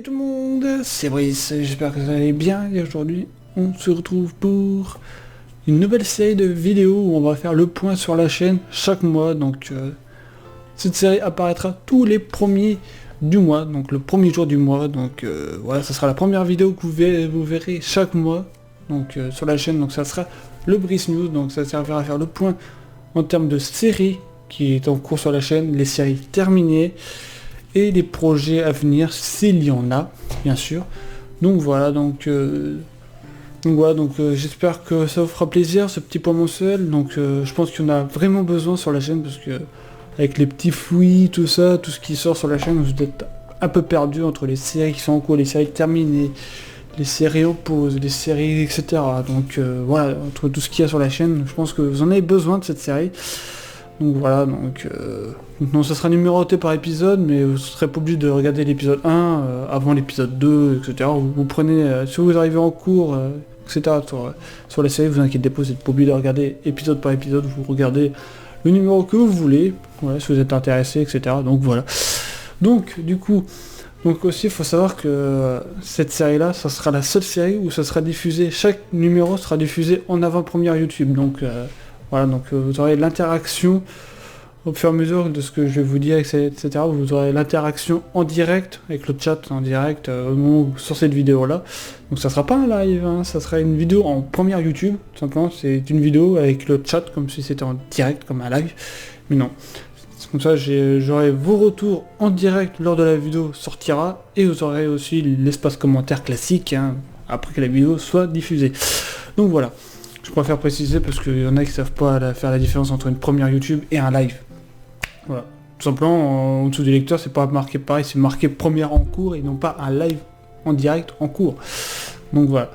tout le monde, c'est Brice, j'espère que vous allez bien et aujourd'hui on se retrouve pour une nouvelle série de vidéos où on va faire le point sur la chaîne chaque mois. Donc cette série apparaîtra tous les premiers du mois, donc le premier jour du mois. Donc voilà, ça sera la première vidéo que vous verrez chaque mois donc sur la chaîne. Donc ça sera le Brice News, donc ça servira à faire le point en termes de séries qui est en cours sur la chaîne, les séries terminées et les projets à venir s'il y en a, bien sûr. Donc voilà, j'espère que ça vous fera plaisir ce petit point mensuel. Donc je pense qu'il y en a vraiment besoin sur la chaîne parce que avec les petits fouillis, tout ça, tout ce qui sort sur la chaîne, vous êtes un peu perdu entre les séries qui sont en cours, les séries terminées, les séries en pause, les séries, etc. Donc voilà, entre tout ce qu'il y a sur la chaîne, je pense que vous en avez besoin de cette série. Donc voilà, non, ça sera numéroté par épisode, mais vous ne serez pas obligé de regarder l'épisode 1 avant l'épisode 2, etc. Vous prenez, si vous arrivez en cours, etc. Sur la série, vous inquiétez pas, vous n'êtes pas obligé de regarder épisode par épisode, vous regardez le numéro que vous voulez, voilà, si vous êtes intéressé, etc. Donc voilà. Donc du coup, aussi il faut savoir que cette série-là, ça sera la seule série où ça sera diffusé, chaque numéro sera diffusé en avant-première YouTube. Donc voilà, donc vous aurez l'interaction au fur et à mesure de ce que je vais vous dire, etc. Vous aurez l'interaction en direct, avec le chat en direct, au moment où sur cette vidéo-là. Donc ça sera pas un live, hein, ça sera une vidéo en première YouTube, tout simplement. C'est une vidéo avec le chat, comme si c'était en direct, comme un live. Mais non. Comme ça, j'aurai vos retours en direct lors de la vidéo sortira, et vous aurez aussi l'espace commentaire classique, hein, après que la vidéo soit diffusée. Donc voilà. Je préfère préciser parce qu'il y en a qui savent pas faire la différence entre une première YouTube et un live. Voilà. Tout simplement, en dessous du lecteur, c'est pas marqué pareil, c'est marqué première en cours et non pas un live en direct en cours. Donc voilà.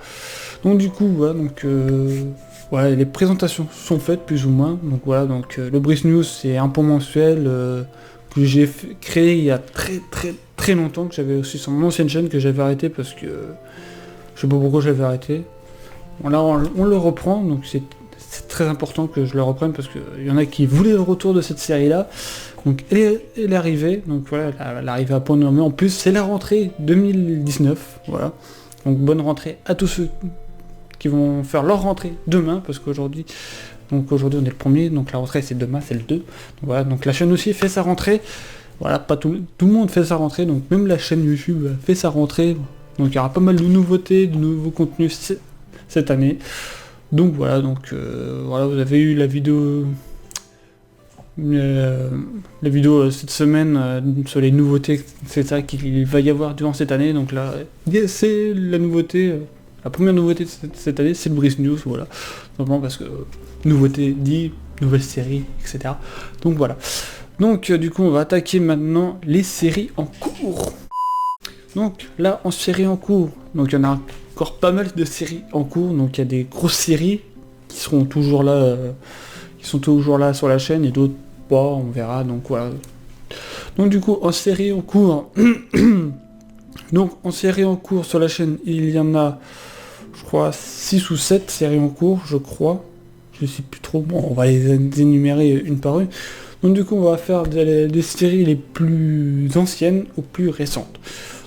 Donc du coup, voilà, voilà, les présentations sont faites plus ou moins. Donc voilà, le Brice News, c'est un point mensuel que j'ai créé il y a très longtemps, que j'avais aussi sur mon ancienne chaîne, que j'avais arrêté parce que je sais pas pourquoi j'avais arrêté. Là, on le reprend, donc c'est très important que je le reprenne parce qu'il y en a qui voulaient le retour de cette série-là. Donc elle est arrivée, donc voilà, elle est arrivée à point nommé. En plus, c'est la rentrée 2019, voilà. Donc bonne rentrée à tous ceux qui vont faire leur rentrée demain, parce qu'aujourd'hui, on est le 1er, donc la rentrée c'est demain, c'est le 2. Donc voilà, donc la chaîne aussi fait sa rentrée. Voilà, pas tout le monde fait sa rentrée, donc même la chaîne YouTube fait sa rentrée. Donc il y aura pas mal de nouveautés, de nouveaux contenus cette année. Donc voilà, voilà, vous avez eu la vidéo cette semaine sur les nouveautés, etc. qu'il va y avoir durant cette année. Donc là, c'est la nouveauté, la première nouveauté de cette année, c'est le Brice News, voilà. Simplement parce que nouveauté dit, nouvelle série, etc. Donc voilà. Donc du coup, on va attaquer maintenant les séries en cours. Donc là, en série en cours, donc il y en a encore pas mal de séries en cours, donc il y a des grosses séries qui seront toujours là, sur la chaîne et d'autres pas, on verra, donc voilà. Donc du coup, en série en cours, sur la chaîne, il y en a, je crois, 6 ou 7 séries en cours, je crois, je sais plus trop, bon, on va les énumérer une par une. Donc du coup, on va faire des séries les plus anciennes aux plus récentes.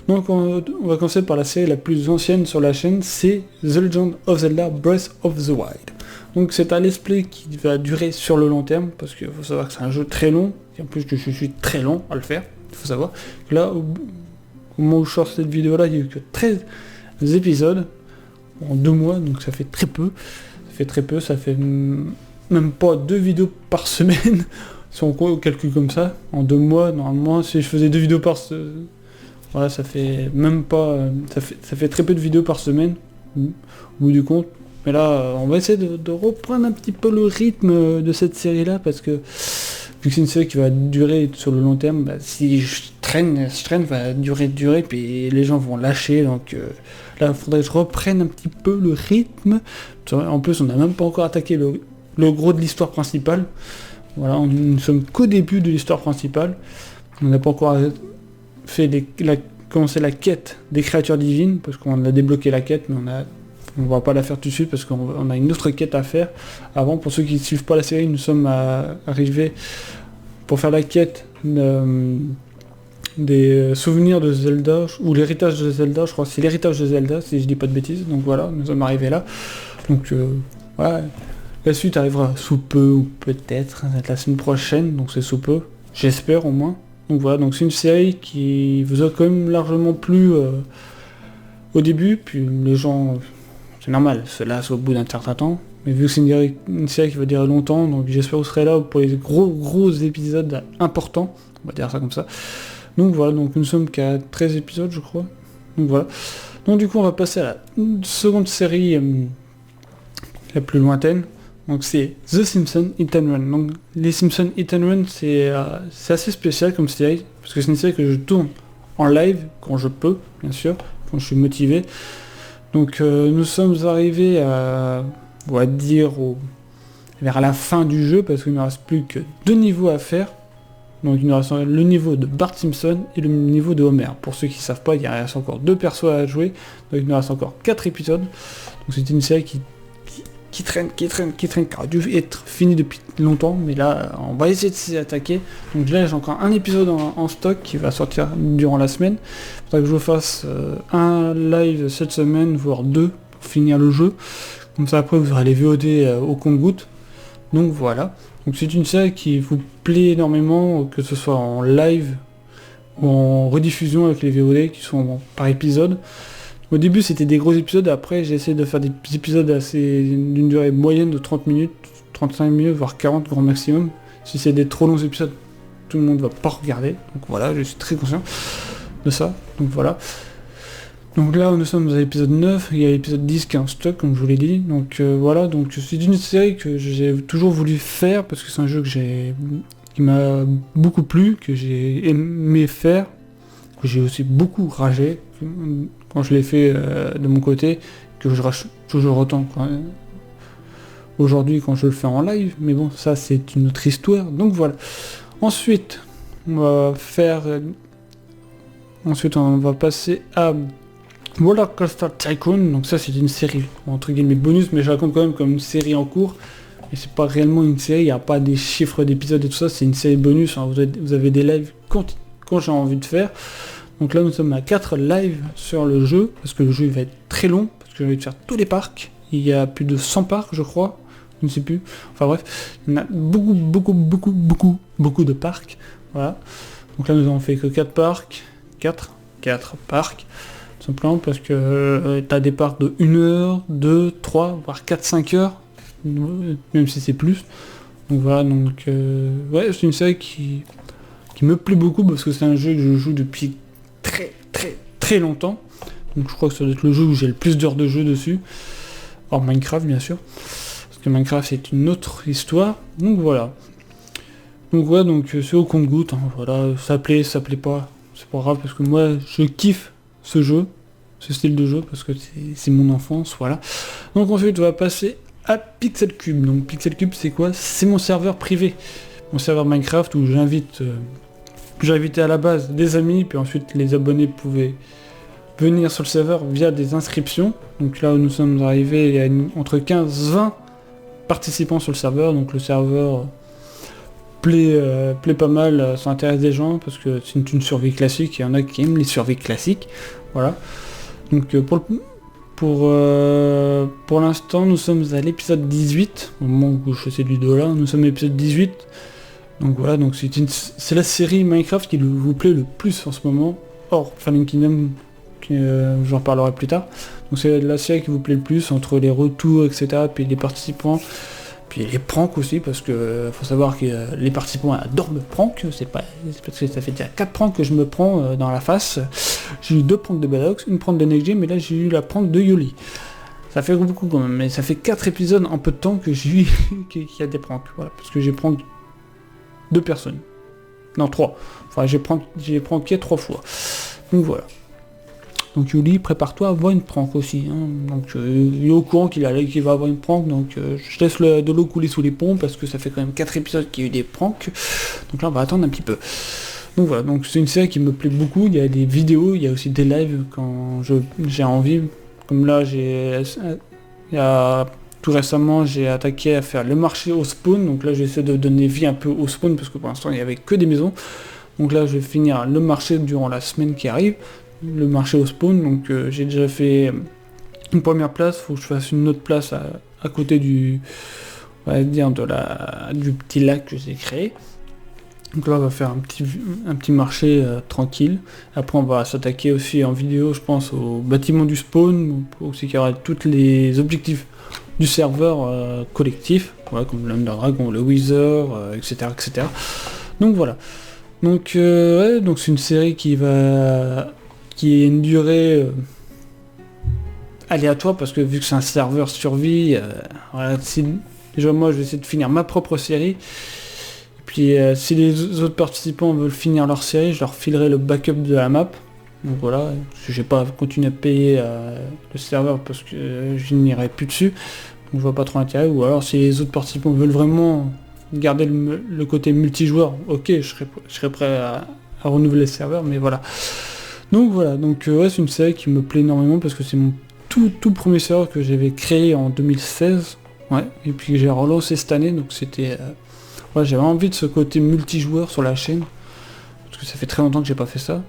Donc on va commencer par la série la plus ancienne sur la chaîne, c'est The Legend of Zelda Breath of the Wild. Donc c'est un let's play qui va durer sur le long terme, parce qu'il faut savoir que c'est un jeu très long, et en plus je suis très long à le faire, il faut savoir. Là, au moment où je sors cette vidéo là, il n'y a eu que 13 épisodes, en 2 mois, donc ça fait très peu. Ça fait même pas 2 vidéos par semaine, si on calcule comme ça. En 2 mois, normalement, si je faisais 2 vidéos par semaine, voilà, ça fait même pas, ça fait très peu de vidéos par semaine, au bout du compte. Mais là, on va essayer de reprendre un petit peu le rythme de cette série-là, parce que, vu que c'est une série qui va durer sur le long terme, si je traîne, va durer, puis les gens vont lâcher, donc là, il faudrait que je reprenne un petit peu le rythme. En plus, on n'a même pas encore attaqué le gros de l'histoire principale. Voilà, nous ne sommes qu'au début de l'histoire principale. On n'a pas encore commencer la quête des créatures divines, parce qu'on a débloqué la quête, mais on va pas la faire tout de suite, parce qu'on a une autre quête à faire. Avant, pour ceux qui ne suivent pas la série, nous sommes arrivés pour faire la quête des souvenirs de Zelda, ou l'héritage de Zelda, je crois que c'est l'héritage de Zelda, si je dis pas de bêtises, donc voilà, nous sommes arrivés là. Donc voilà, la suite arrivera sous peu, ou peut-être la semaine prochaine, donc c'est sous peu, j'espère au moins. Donc voilà, donc c'est une série qui vous a quand même largement plu au début, puis les gens, c'est normal, se lassent au bout d'un certain temps, mais vu que c'est une série qui va durer longtemps, donc j'espère que vous serez là pour les gros épisodes importants, on va dire ça comme ça. Donc voilà, donc nous sommes qu'à 13 épisodes je crois, donc voilà. Donc du coup on va passer à la seconde série la plus lointaine, donc c'est The Simpsons Hit and Run. Donc les Simpsons Hit and Run c'est assez spécial comme série, parce que c'est une série que je tourne en live quand je peux, bien sûr, quand je suis motivé. Donc nous sommes arrivés à, on va dire, vers la fin du jeu, parce qu'il ne reste plus que 2 niveaux à faire. Donc il nous reste le niveau de Bart Simpson et le niveau de Homer. Pour ceux qui ne savent pas, il reste encore 2 persos à jouer, donc il nous reste encore 4 épisodes. Donc c'est une série qui traîne, qui aurait dû être finie depuis longtemps, mais là on va essayer de s'y attaquer. Donc là j'ai encore un épisode en stock qui va sortir durant la semaine. Il faudra que je vous fasse un live cette semaine, voire 2, pour finir le jeu. Comme ça après vous aurez les VOD au compte-gouttes. Donc voilà. Donc c'est une série qui vous plaît énormément, que ce soit en live ou en rediffusion avec les VOD qui sont par épisode. Au début c'était des gros épisodes, après j'ai essayé de faire des petits épisodes d'une durée moyenne de 30 minutes, 35 minutes, voire 40 grand maximum. Si c'est des trop longs épisodes, tout le monde va pas regarder. Donc voilà, je suis très conscient de ça. Donc voilà. Donc là nous sommes à l'épisode 9, il y a l'épisode 10 qui est en stock comme je vous l'ai dit. Donc voilà, donc c'est une série que j'ai toujours voulu faire parce que c'est un jeu qui m'a beaucoup plu, que j'ai aimé faire, que j'ai aussi beaucoup ragé quand je l'ai fait de mon côté, que je rage toujours autant aujourd'hui quand je le fais en live, mais bon ça c'est une autre histoire. Donc voilà. Ensuite on va passer à Roller Coaster Tycoon. Donc ça c'est une série entre guillemets bonus, mais je raconte quand même comme une série en cours, et c'est pas réellement une série, il n'y a pas des chiffres d'épisodes et tout ça, c'est une série bonus, hein. Vous avez des lives quand j'ai envie de faire. Donc là nous sommes à 4 lives sur le jeu, parce que le jeu il va être très long, parce que j'ai envie de faire tous les parcs, il y a plus de 100 parcs je crois, je ne sais plus, enfin bref, il y en a beaucoup de parcs, voilà. Donc là nous avons fait que 4 parcs, 4 parcs, tout simplement parce que t'as des parcs de 1 heure, 2, 3, voire 4-5 heures, même si c'est plus. Donc voilà, donc ouais, c'est une série qui me plaît beaucoup parce que c'est un jeu que je joue depuis très longtemps. Donc je crois que ça doit être le jeu où j'ai le plus d'heures de jeu dessus. Hors Minecraft bien sûr. Parce que Minecraft c'est une autre histoire. Donc voilà. Donc ouais, donc c'est au compte-gouttes, hein, voilà, ça plaît pas, c'est pas grave parce que moi je kiffe ce jeu, ce style de jeu, parce que c'est mon enfance, voilà. Donc ensuite on va passer à Pixel Cube. Donc Pixel Cube c'est quoi? C'est mon serveur privé, mon serveur Minecraft où j'ai invité à la base des amis, puis ensuite les abonnés pouvaient venir sur le serveur via des inscriptions. Donc là où nous sommes arrivés, il y a entre 15 et 20 participants sur le serveur, donc le serveur plaît pas mal, ça intéresse des gens parce que c'est une survie classique, il y en a qui aiment les survies classiques, voilà. Donc pour l'instant nous sommes à l'épisode 18, au moment où je fais cette vidéo là, nous sommes à l'épisode 18, donc voilà, donc c'est la série Minecraft qui vous plaît le plus en ce moment, hors Fallen Kingdom, j'en reparlerai plus tard. Donc c'est la série qui vous plaît le plus, entre les retours etc, puis les participants, puis les pranks aussi, parce que faut savoir que les participants adorent me prank, c'est parce que ça fait déjà 4 pranks que je me prends dans la face. J'ai eu 2 pranks de Badaox, une prank de Next Game, mais là j'ai eu la prank de Yoli. Ça fait beaucoup quand même, mais ça fait 4 épisodes en peu de temps que j'ai eu qu'il y a des pranks, voilà, parce que j'ai prank 2 personnes. Non, 3. Enfin j'ai pranké 3 fois. Donc voilà. Donc Yuli, prépare-toi à avoir une prank aussi, hein. Donc il est au courant qu'il va avoir une prank, donc je laisse de l'eau couler sous les ponts, parce que ça fait quand même 4 épisodes qu'il y a eu des pranks, donc là on va attendre un petit peu. Donc voilà, donc c'est une série qui me plaît beaucoup, il y a des vidéos, il y a aussi des lives quand j'ai envie, comme là tout récemment j'ai attaqué à faire le marché au spawn, donc là j'essaie de donner vie un peu au spawn, parce que pour l'instant il n'y avait que des maisons. Donc là je vais finir le marché durant la semaine qui arrive, le marché au spawn, donc j'ai déjà fait une première place, faut que je fasse une autre place à côté du, on va dire du petit lac que j'ai créé. Donc là on va faire un petit marché tranquille. Après on va s'attaquer aussi en vidéo, je pense, au bâtiment du spawn, aussi qu'il y aura tous les objectifs du serveur collectif, voilà, comme l'Underdragon, le Wither, etc., etc. Donc voilà. Donc ouais, donc c'est une série qui a une durée aléatoire, parce que vu que c'est un serveur survie, voilà, déjà moi je vais essayer de finir ma propre série. Puis si les autres participants veulent finir leur série, je leur filerai le backup de la map. Donc voilà, je vais pas continuer à payer le serveur parce que je n'irai plus dessus. Donc je vois pas trop l'intérêt. Ou alors si les autres participants veulent vraiment garder le côté multijoueur, ok, je serai prêt à renouveler le serveur, mais voilà. Donc voilà, donc ouais, c'est une série qui me plaît énormément parce que c'est mon tout premier serveur que j'avais créé en 2016. Ouais, et puis que j'ai relancé cette année, donc c'était... ouais, j'avais envie de ce côté multijoueur sur la chaîne, parce que ça fait très longtemps que j'ai pas fait ça.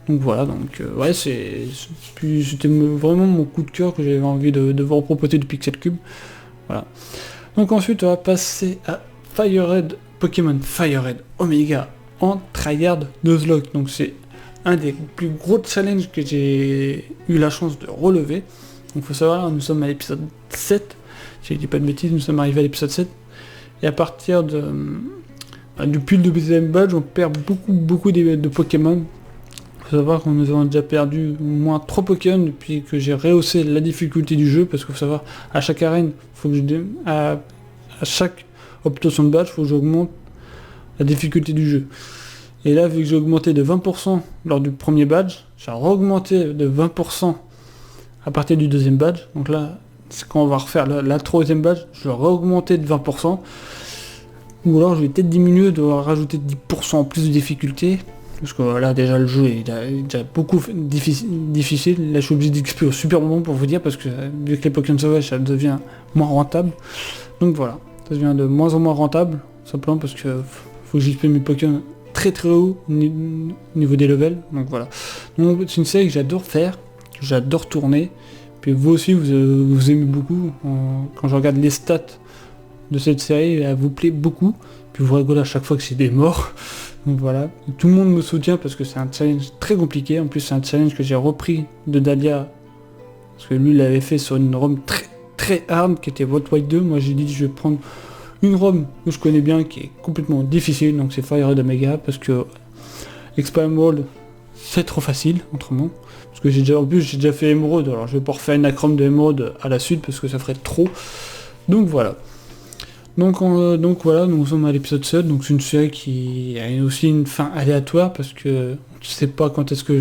Donc voilà, donc ouais, c'était vraiment mon coup de cœur que j'avais envie de vous proposer du Pixel Cube. Voilà. Donc ensuite on va passer à Pokémon Fire Red Omega en tryhard Nuzlocke. Donc c'est un des plus gros challenges que j'ai eu la chance de relever. Donc faut savoir, nous sommes à l'épisode 7, si je dis pas de bêtises, nous sommes arrivés à l'épisode 7. Et à partir depuis le deuxième badge, on perd beaucoup de Pokémon. Il faut savoir qu'on nous avons déjà perdu au moins 3 Pokémon depuis que j'ai rehaussé la difficulté du jeu, parce qu'il faut savoir, à chaque arène, faut que à chaque obtention de badge, il faut que j'augmente la difficulté du jeu. Et là, vu que j'ai augmenté de 20% lors du premier badge, j'ai augmenté de 20% à partir du deuxième badge. Donc là, c'est quand on va refaire la troisième badge, je vais réaugmenter de 20%. Ou alors je vais peut-être diminuer, de rajouter 10% en plus de difficulté. Parce que là déjà le jeu est déjà beaucoup difficile. Là je suis obligé d'XP au super moment pour vous dire, parce que vu que les Pokémon sauvages ça devient moins rentable. Donc voilà, ça devient de moins en moins rentable, simplement parce que faut que j'XP mes Pokémon très haut au niveau des levels. Donc voilà. Donc c'est une série que j'adore faire, que j'adore tourner. Puis vous aussi vous aimez beaucoup. Quand je regarde les stats de cette série, elle vous plaît beaucoup. Puis vous rigolez à chaque fois que c'est des morts. Donc voilà. Tout le monde me soutient parce que c'est un challenge très compliqué. En plus c'est un challenge que j'ai repris de Dahlia. Parce que lui il l'avait fait sur une ROM très hard qui était Vote White 2. Moi j'ai dit je vais prendre une ROM que je connais bien qui est complètement difficile. Donc c'est Fire Red Omega, parce que Expand World c'est trop facile autrement. Parce que j'ai déjà fait Emerald, alors je vais pas refaire une acrome de Emerald à la suite parce que ça ferait trop. Donc voilà. Donc voilà, nous sommes à l'épisode 7, donc c'est une série qui a aussi une fin aléatoire parce que je sais pas quand est-ce que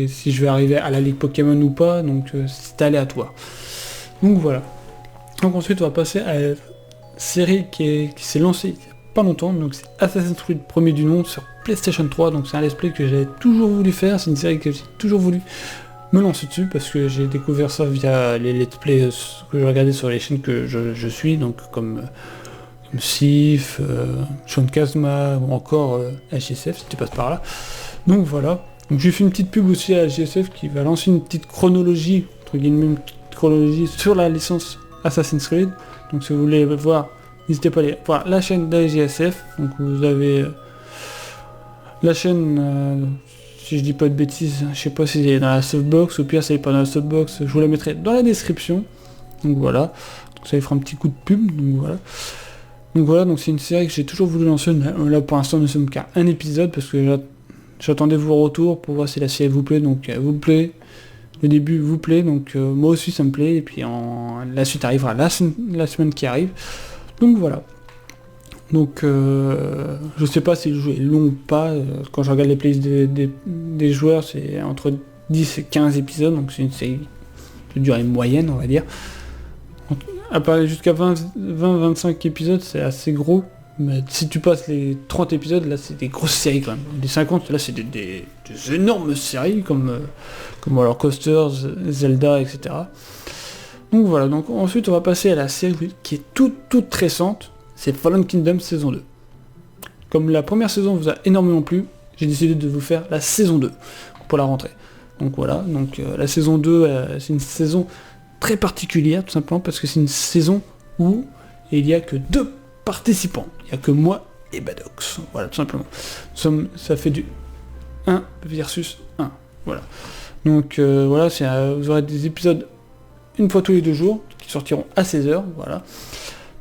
si je vais arriver à la Ligue Pokémon ou pas, donc c'est aléatoire. Donc voilà. Donc ensuite on va passer à la série qui s'est lancée il y a pas longtemps, donc c'est Assassin's Creed premier du nom sur PlayStation 3, donc c'est un let's play que j'avais toujours voulu faire, c'est une série que j'ai toujours voulu me lancer dessus, parce que j'ai découvert ça via les let's play que je regardais sur les chaînes que je suis, donc comme Sif, Sean Kazma, ou encore HSF, si tu passes par là. Donc voilà. Donc j'ai fait une petite pub aussi à HSF qui va lancer une petite chronologie, entre guillemets une petite chronologie sur la licence Assassin's Creed. Donc si vous voulez voir, n'hésitez pas à aller voir la chaîne d'AGSF. Donc vous avez la chaîne, si je dis pas de bêtises, je sais pas si c'est dans la softbox, ou pire si c'est pas dans la softbox, je vous la mettrai dans la description. Donc voilà. Donc ça lui fera un petit coup de pub. Donc voilà, donc c'est une série que j'ai toujours voulu lancer. Là pour l'instant nous sommes qu'à un épisode parce que j'attendais vos retours pour voir si la série vous plaît. Donc vous plaît, le début vous plaît, donc moi aussi ça me plaît. Et puis la suite arrivera la semaine qui arrive. Donc voilà. Donc je sais pas si le jeu est long ou pas. Quand je regarde les playlists des joueurs, c'est entre 10 et 15 épisodes, donc c'est une série de durée moyenne on va dire. Jusqu'à 20-25 épisodes, c'est assez gros. Mais si tu passes les 30 épisodes, là c'est des grosses séries quand même. Les 50, là c'est des énormes séries comme alors Coaster, Zelda, etc. Donc voilà, donc ensuite on va passer à la série qui est toute récente. C'est Fallen Kingdom saison 2. comme la première saison vous a énormément plu, j'ai décidé de vous faire la saison 2 pour la rentrée. Donc voilà, donc la saison 2, c'est une saison très particulière, tout simplement parce que c'est une saison où il n'y a que 2 participants. Il n'y a que moi et Badox. Voilà, tout simplement. Ça fait du 1 versus 1. Voilà. Donc voilà, vous aurez des épisodes une fois tous les 2 jours, qui sortiront à 16h, voilà.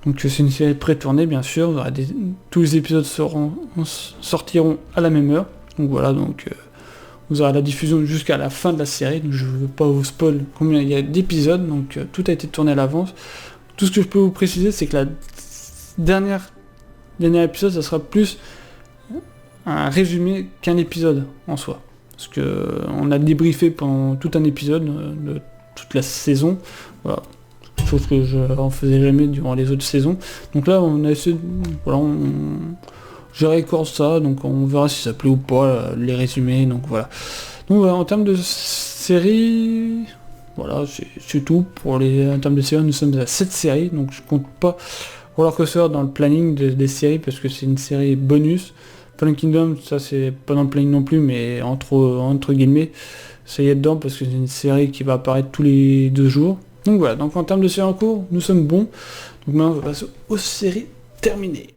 Donc c'est une série pré-tournée, bien sûr. Tous les épisodes sortiront à la même heure. Donc voilà, donc... vous aurez la diffusion jusqu'à la fin de la série, donc je ne veux pas vous spoil combien il y a d'épisodes, donc tout a été tourné à l'avance. Tout ce que je peux vous préciser, c'est que la dernier épisode, ça sera plus un résumé qu'un épisode en soi. Parce que on a débriefé pendant tout un épisode de toute la saison, voilà. Chose que je n'en faisais jamais durant les autres saisons. Donc là, on a essayé, voilà, je récorde ça, donc on verra si ça plaît ou pas, les résumés, donc voilà. Donc voilà, en termes de série, voilà, c'est tout. En termes de série, nous sommes à 7 séries, donc je compte pas Roller Coaster dans le planning des séries, parce que c'est une série bonus. Fallen Kingdom, ça c'est pas dans le planning non plus, mais entre guillemets, ça y est dedans, parce que c'est une série qui va apparaître tous les 2 jours. Donc voilà, donc en termes de séries en cours, nous sommes bons. Donc maintenant, on va passer aux séries terminées.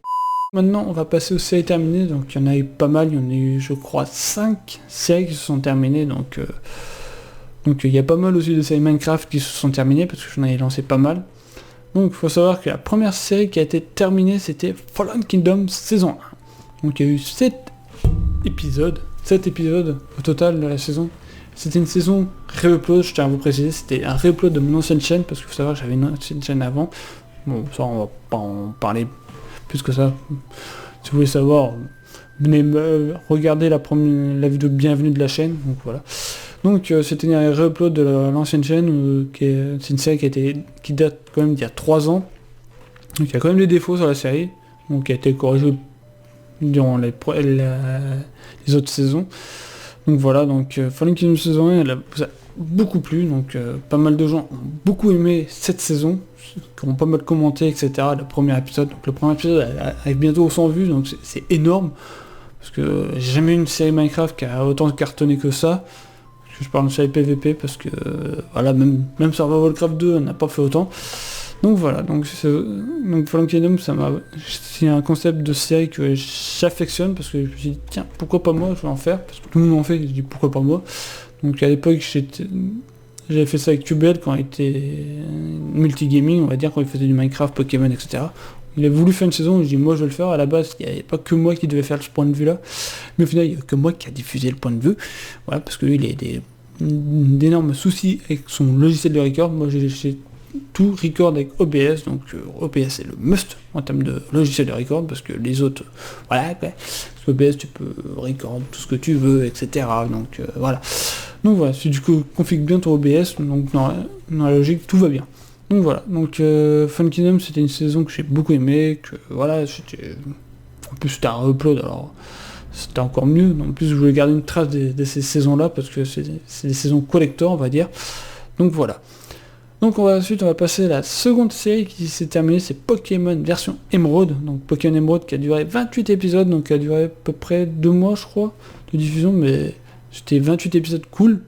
Maintenant, on va passer aux séries terminées, donc il y en a eu pas mal, il y en a eu, je crois, 5 séries qui se sont terminées, donc il y a pas mal aussi de séries Minecraft qui se sont terminées, parce que j'en ai lancé pas mal. Donc il faut savoir que la première série qui a été terminée, c'était Fallen Kingdom saison 1. Donc il y a eu 7 épisodes au total de la saison. C'était une saison re-upload, je tiens à vous préciser, c'était un re-upload de mon ancienne chaîne, parce qu'il faut savoir que j'avais une ancienne chaîne avant. Bon, ça on va pas en parler plus que ça. Si vous voulez savoir, venez regarder la vidéo de bienvenue de la chaîne, donc voilà. Donc c'était un re-upload de l'ancienne chaîne, c'est une série qui date quand même d'il y a 3 ans. Donc il y a quand même des défauts sur la série, donc qui a été corrigé durant les autres saisons. Donc voilà, donc Fallen Kingdom saison 1, elle vous a beaucoup plu, donc pas mal de gens ont beaucoup aimé cette saison, qui ont pas mal commenté, etc. Le premier épisode, donc le premier épisode arrive bientôt aux 100 vues, donc c'est énorme, parce que j'ai jamais eu une série Minecraft qui a autant cartonné que ça. Parce que je parle de série PVP, parce que voilà, même Survivalcraft 2 n'a pas fait autant. Donc voilà, donc Fallen Kingdom, c'est un concept de série que j'affectionne, parce que je me suis dit, tiens, pourquoi pas moi, je vais en faire, parce que tout le monde en fait, je dis pourquoi pas moi. Donc à l'époque, j'avais fait ça avec QBL quand il était multigaming, on va dire, quand il faisait du Minecraft, Pokémon, etc. Il a voulu faire une saison, je dis moi je vais le faire, à la base, il n'y avait pas que moi qui devais faire ce point de vue là, mais au final, il n'y a que moi qui a diffusé le point de vue, voilà, parce que lui, il a d'énormes soucis avec son logiciel de record. Moi j'ai tout record avec OBS, donc OBS c'est le must en termes de logiciel de record, parce que les autres, voilà, quoi. Parce que OBS tu peux record tout ce que tu veux, etc. Donc voilà. Donc voilà, si du coup configure bien ton OBS, donc dans la logique tout va bien. Donc voilà, donc Fallen Kingdom c'était une saison que j'ai beaucoup aimé, que voilà, en plus c'était un upload, alors c'était encore mieux. En plus je voulais garder une trace de ces saisons là, parce que c'est des saisons collector, on va dire. Donc voilà. Donc ensuite on va passer à la seconde série qui s'est terminée, c'est Pokémon version Emerald. Donc Pokémon Emerald qui a duré 28 épisodes, donc qui a duré à peu près 2 mois je crois de diffusion, mais c'était 28 épisodes cool.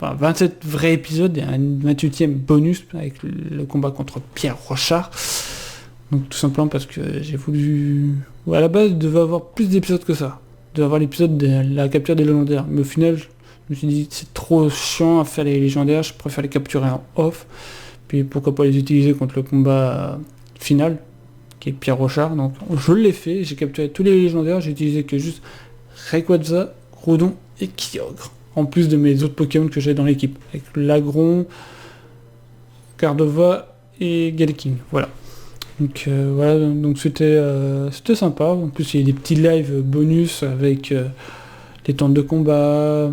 Enfin 27 vrais épisodes et un 28e bonus avec le combat contre Pierre Rochard. Donc tout simplement parce que j'ai voulu... à la base il devait avoir plus d'épisodes que ça. Il devait avoir l'épisode de la capture des légendaires. Mais au final, je me suis dit c'est trop chiant à faire les légendaires, je préfère les capturer en off. Puis pourquoi pas les utiliser contre le combat final, qui est Pierre Rochard. Donc je l'ai fait, j'ai capturé tous les légendaires, j'ai utilisé que juste Rayquaza, Groudon et Kyogre. En plus de mes autres Pokémon que j'ai dans l'équipe. Avec Lagron, Cardova et Galaking. Voilà. Donc voilà, donc c'était sympa. En plus il y a des petits lives bonus avec les tentes de combat,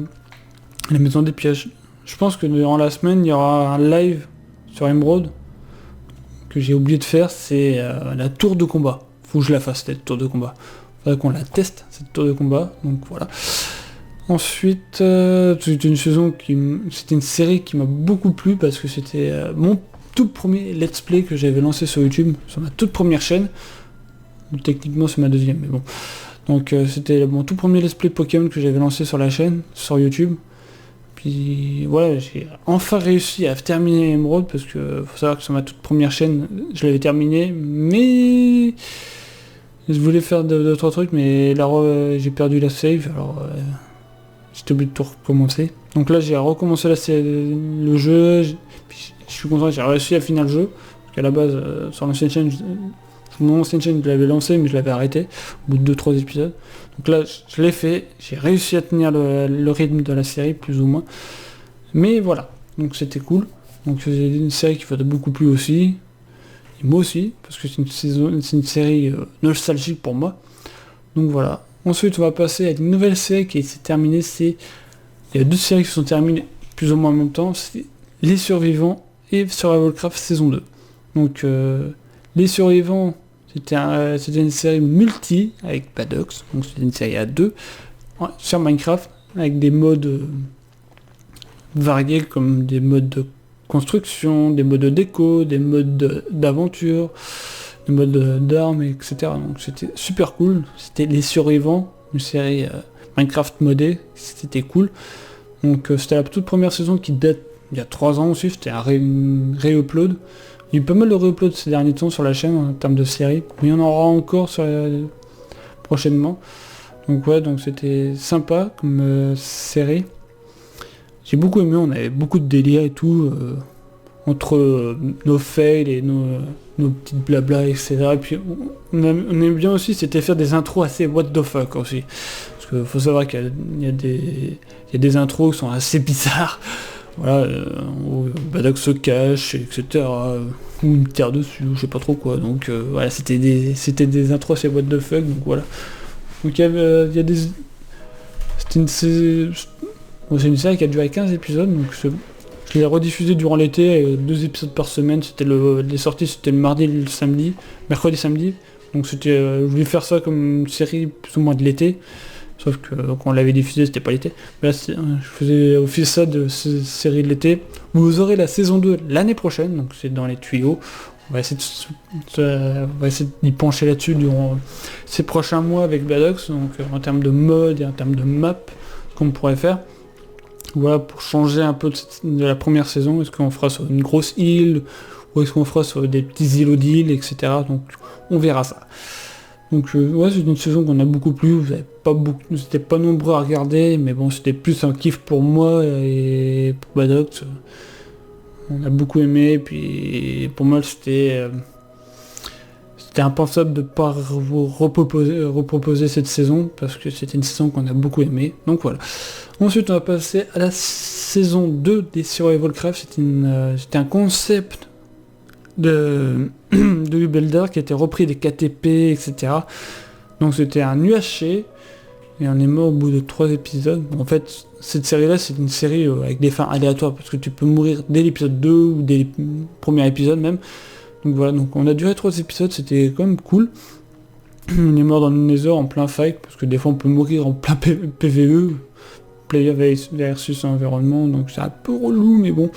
la maison des pièges. Je pense que durant la semaine il y aura un live sur Emerald que j'ai oublié de faire, c'est la tour de combat. Faut que je la fasse cette tour de combat. Faudrait qu'on la teste cette tour de combat. Donc voilà. Ensuite, c'était une série qui m'a beaucoup plu parce que c'était mon tout premier let's play que j'avais lancé sur YouTube, sur ma toute première chaîne. Techniquement c'est ma deuxième, mais bon. Donc c'était mon tout premier let's play Pokémon que j'avais lancé sur la chaîne, sur YouTube. Puis voilà, j'ai enfin réussi à terminer Emerald, parce que faut savoir que sur ma toute première chaîne, je l'avais terminé, mais je voulais faire d'autres trucs, mais là j'ai perdu la save, alors j'étais obligé de tout recommencer. Donc là j'ai recommencé le jeu, puis je suis content, j'ai réussi à finir le jeu, parce qu'à la base, sur l'ancienne chaîne, mon ancienne chaîne, je l'avais lancé, mais je l'avais arrêté au bout de 2-3 épisodes. Donc là, je l'ai fait, j'ai réussi à tenir le rythme de la série, plus ou moins. Mais voilà, donc c'était cool. Donc c'est une série qui m'a beaucoup plu aussi. Et moi aussi, parce que c'est une série nostalgique pour moi. Donc voilà. Ensuite, on va passer à une nouvelle série qui s'est terminée. Il y a 2 séries qui sont terminées plus ou moins en même temps. C'est Les Survivants et Survival Craft saison 2. Donc Les Survivants, c'était une série multi avec Padox, donc c'était une série à 2 sur Minecraft avec des modes variés comme des modes de construction, des modes de déco, des modes d'aventure, des modes d'armes, etc. Donc c'était super cool. C'était Les Survivants, une série Minecraft modée, c'était cool. Donc c'était la toute première saison qui date il y a 3 ans aussi, c'était un ré-upload. Il y a eu pas mal de re-uploads ces derniers temps sur la chaîne en termes de séries, mais il y en aura encore prochainement. Donc ouais, donc c'était sympa comme série. J'ai beaucoup aimé, on avait beaucoup de délire et tout, entre nos fails et nos petites blabla, etc. Et puis on aime bien aussi, c'était faire des intros assez what the fuck aussi. Parce qu'il faut savoir qu'il y a des intros qui sont assez bizarres. Voilà, où Badoc se cache, etc. Ou une terre dessus, je sais pas trop quoi. Donc voilà, c'était des intros assez what the fuck, donc voilà. Donc il y a des... C'est une série qui a duré 15 épisodes, donc je l'ai rediffusé durant l'été, 2 épisodes par semaine. Les sorties c'était le mardi et le samedi, mercredi samedi. Donc je voulais faire ça comme une série plus ou moins de l'été. Sauf que quand on l'avait diffusé, c'était pas l'été. Mais là, je faisais office ça de série de l'été. Vous aurez la saison 2 l'année prochaine, donc c'est dans les tuyaux. On va essayer d'y pencher là-dessus durant ces prochains mois avec Badox, donc en termes de mode et en termes de map qu'on pourrait faire. Voilà, pour changer un peu de la première saison. Est-ce qu'on fera sur une grosse île, ou est-ce qu'on fera sur des petits îlots d'îles, etc. Donc on verra ça. Donc ouais, c'est une saison qu'on a beaucoup plu, vous n'étiez pas nombreux à regarder, mais bon, c'était plus un kiff pour moi et pour Badox. On a beaucoup aimé, puis pour moi c'était impensable de ne pas vous reproposer cette saison, parce que c'était une saison qu'on a beaucoup aimé. Donc voilà. Ensuite on va passer à la saison 2 des Survival Craft. C'était un concept de Ubuilder qui a été repris des KTP, etc. Donc c'était un UHC, et on est mort au bout de 3 épisodes. En fait, cette série-là, c'est une série avec des fins aléatoires, parce que tu peux mourir dès l'épisode 2, ou dès les premiers épisodes même. Donc voilà, donc on a duré 3 épisodes, c'était quand même cool. On est mort dans le Nether en plein fight, parce que des fois on peut mourir en plein PVE, player versus environnement, donc c'est un peu relou, mais bon.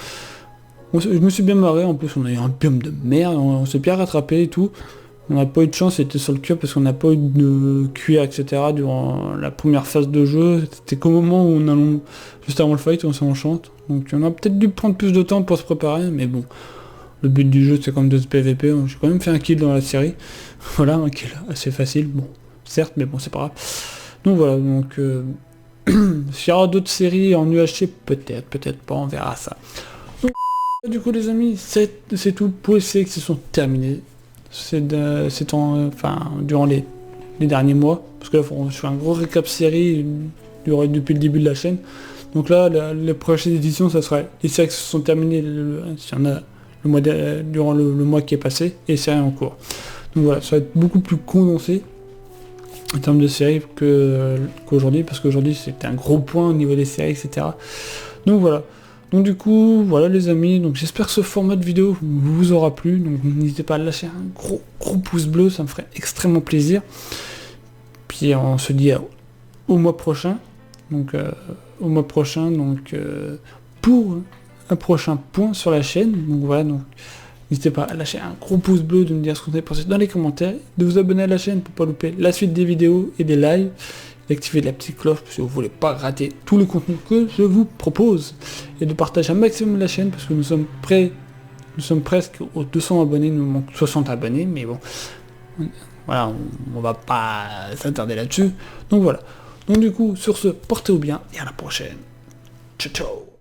Je me suis bien marré, en plus on a eu un biome de merde, on s'est bien rattrapé et tout. On n'a pas eu de chance, c'était sur le cœur parce qu'on n'a pas eu de cuir, etc. durant la première phase de jeu. C'était qu'au moment où on allait juste avant le fight, on s'enchante. Donc on a peut-être dû prendre plus de temps pour se préparer, mais bon. Le but du jeu c'est comme de se PVP, j'ai quand même fait un kill dans la série. Voilà, un kill assez facile, bon, certes, mais bon c'est pas grave. Donc voilà, donc s'il y aura d'autres séries en UHC, peut-être pas, on verra ça. Donc, du coup les amis, c'est tout pour les séries qui se sont terminées. Durant les derniers mois, parce que là je fais un gros récap série depuis le début de la chaîne. Donc là, les prochaines éditions, ça sera les séries qui se sont terminées, s'il y en a durant le mois qui est passé, et les séries en cours. Donc voilà, ça va être beaucoup plus condensé en termes de séries qu'aujourd'hui, parce qu'aujourd'hui c'était un gros point au niveau des séries, etc. Donc voilà. Donc du coup, voilà les amis, donc j'espère que ce format de vidéo vous aura plu, donc n'hésitez pas à lâcher un gros pouce bleu, ça me ferait extrêmement plaisir. Puis on se dit au mois prochain, donc pour un prochain point sur la chaîne. Donc voilà, donc N'hésitez pas à lâcher un gros pouce bleu, de me dire ce que vous avez pensé dans les commentaires, de vous abonner à la chaîne pour pas louper la suite des vidéos et des lives, d'activer la petite cloche si vous voulez pas rater tout le contenu que je vous propose, et de partager un maximum la chaîne parce que nous sommes presque aux 200 abonnés, il nous manque 60 abonnés, mais bon, voilà, on va pas s'attarder là-dessus. Donc voilà. Donc du coup, sur ce, portez-vous bien et à la prochaine. Ciao ciao.